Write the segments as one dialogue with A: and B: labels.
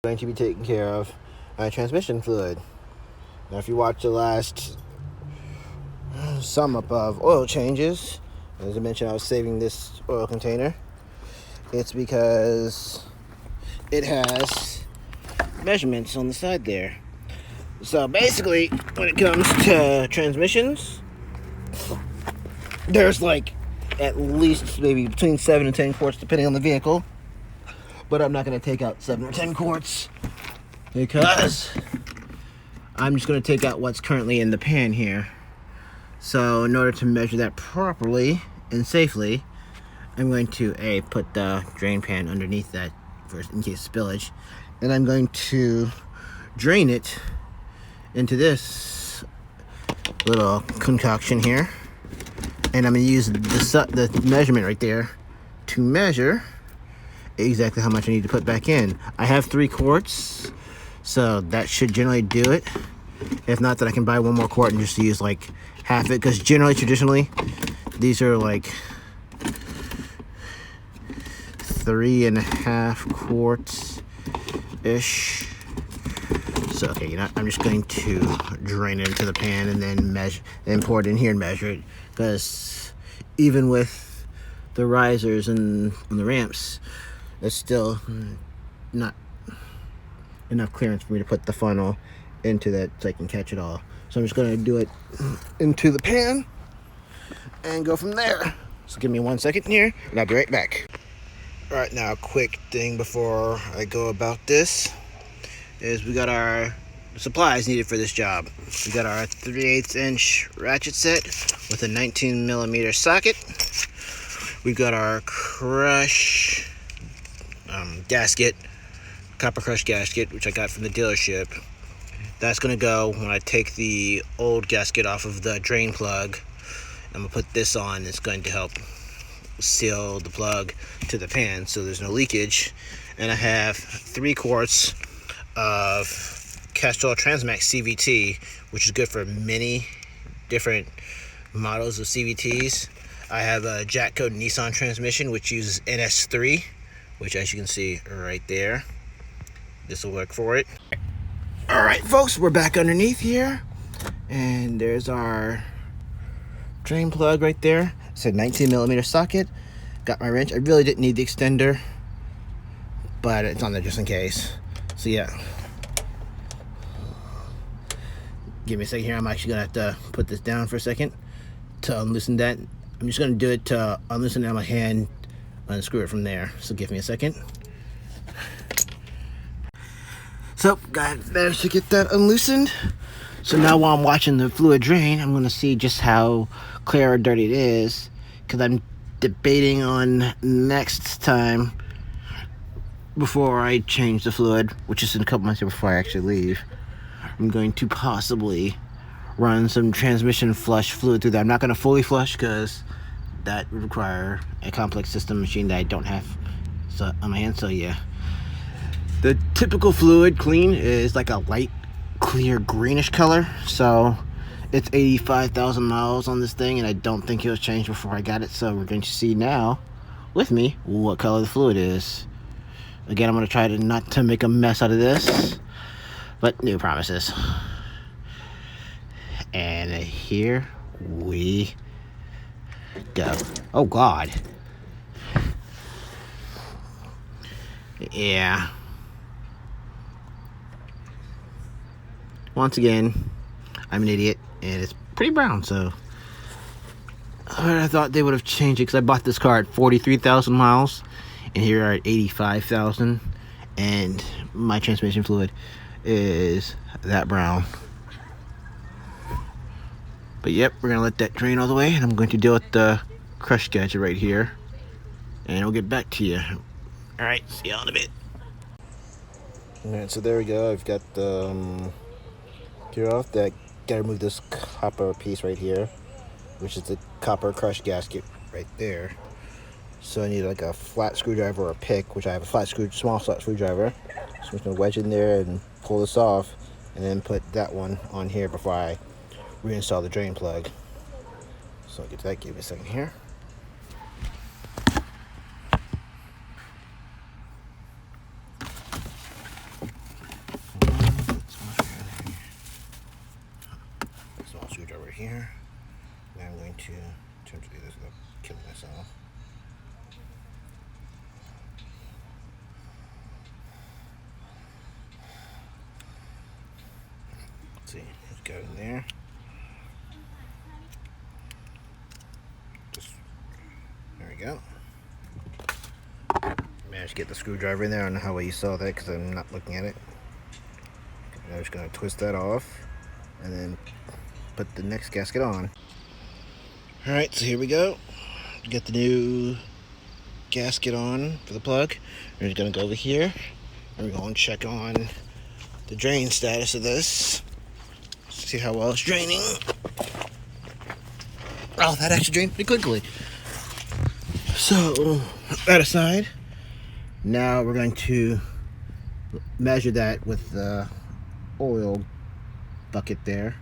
A: Going to be taking care of transmission fluid. Now, if you watch the last sum up of oil changes, as I mentioned, I was saving this oil container. It's because it has measurements on the side there. So basically, when it comes to transmissions, there's like at least maybe between 7 and 10 quarts depending on the vehicle. But I'm not going to take out 7 or 10 quarts because I'm just going to take out what's currently in the pan here. So in order to measure that properly and safely, I'm going to put the drain pan underneath that in case of spillage, and I'm going to drain it into this little concoction here, and I'm going to use the measurement right there to measure exactly how much I need to put back in. I have 3 quarts, so that should generally do it. If not, then I can buy 1 more quart and just use like half it, because traditionally these are like 3.5 quarts ish. So okay, I'm just going to drain it into the pan and then pour it in here and measure it, because even with the risers and the ramps, it's still not enough clearance for me to put the funnel into that so I can catch it all. So I'm just going to do it into the pan and go from there. So give me 1 second here and I'll be right back. All right, now a quick thing before I go about this is we got our supplies needed for this job. We got our 3/8 inch ratchet set with a 19mm socket. We've got our crush gasket, copper crush gasket, which I got from the dealership. That's going to go when I take the old gasket off of the drain plug. I'm going to put this on. It's going to help seal the plug to the pan so there's no leakage. And I have 3 quarts of Castrol Transmax CVT, which is good for many different models of CVTs. I have a jack code Nissan transmission, which uses NS3, which, as you can see right there, this will work for it. All right, folks, we're back underneath here, and there's our drain plug right there. It's a 19mm socket. Got my wrench. I really didn't need the extender, but it's on there just in case. So yeah, give me a second here. I'm actually gonna have to put this down for a second to unloosen that. I'm just gonna do it to unloosen it on my hand, unscrew it from there. So give me a second. So, managed to get that unloosened. So now while I'm watching the fluid drain, I'm going to see just how clear or dirty it is, because I'm debating on next time, before I change the fluid, which is in a couple months before I actually leave, I'm going to possibly run some transmission flush fluid through there. I'm not going to fully flush, because that would require a complex system machine that I don't have on my hand, so yeah. The typical fluid clean is like a light, clear, greenish color. So it's 85,000 miles on this thing, and I don't think it was changed before I got it. So we're going to see now, with me, what color the fluid is. Again, I'm going to try not to make a mess out of this, but no promises. And here we go. Oh, God. Yeah. Once again, I'm an idiot, and it's pretty brown, so I thought they would have changed it, because I bought this car at 43,000 miles, and here are at 85,000, and my transmission fluid is that brown. But yep, we're going to let that drain all the way, and I'm going to deal with the crush gadget right here, and we'll get back to you. Alright, see you in a bit. Alright, so there we go. I've got the gear off. That gotta remove this copper piece right here, which is the copper crush gasket right there. So I need like a flat screwdriver or a pick, which I have a small flat screwdriver. So I'm just gonna wedge in there and pull this off, and then put that one on here before I reinstall the drain plug. So I'll get to that. Give me a second here. So let's see, let's go in there. There we go. Managed to get the screwdriver in there. I don't know how well you saw that because I'm not looking at it. I'm just going to twist that off and then put the next gasket on. Alright, so here we go. Get the new gasket on for the plug. We're just going to go over here and we're going to check on the drain status of this. See how well it's draining. Oh, that actually drained pretty quickly. So, that aside, now we're going to measure that with the oil bucket there.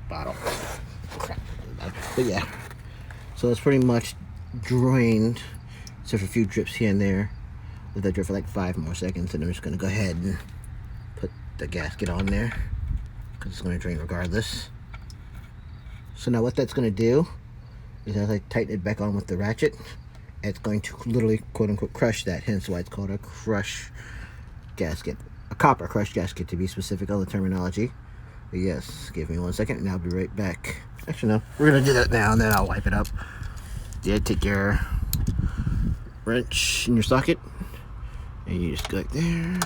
A: Bottle. Crap. But yeah. So it's pretty much drained, except for a few drips here and there. Let that drip for like 5 more seconds, and I'm just going to go ahead and put the gasket on there, because it's going to drain regardless. So now what that's going to do is as I tighten it back on with the ratchet, it's going to literally, quote unquote, crush that, hence why it's called a crush gasket. A copper crush gasket, to be specific on the terminology. But yes, give me 1 second and I'll be right back. Actually, no, we're going to do that now and then I'll wipe it up. Yeah, take your wrench in your socket and you just go like there.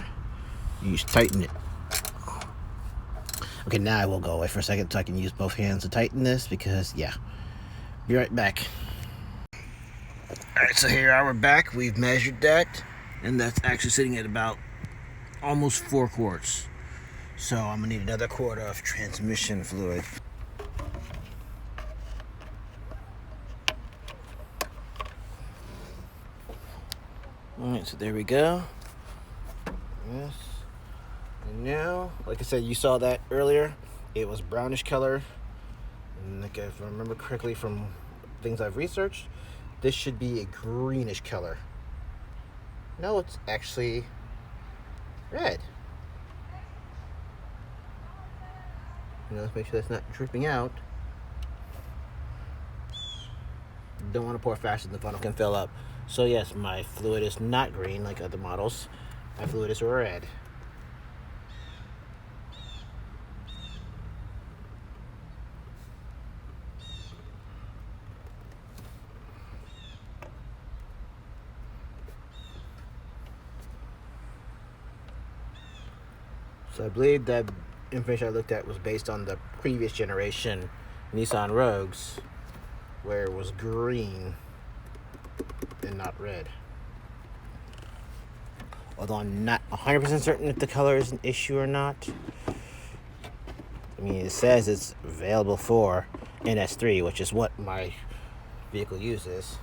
A: You just tighten it. Okay, now I will go away for a second so I can use both hands to tighten this because, yeah. Be right back. Alright, so here we're back. We've measured that, and that's actually sitting at about almost 4 quarts. So I'm gonna need another quart of transmission fluid. Alright, so there we go. Yes. And now, like I said, you saw that earlier. It was brownish color. And like if I remember correctly from things I've researched, this should be a greenish color. No, it's actually red. Let's make sure that's not dripping out. Don't want to pour faster than the funnel can fill up. So yes, my fluid is not green like other models. My fluid is red. So I believe that information I looked at was based on the previous generation Nissan Rogues, where it was green and not red. Although I'm not 100% certain if the color is an issue or not. I mean, it says it's available for NS3, which is what my vehicle uses.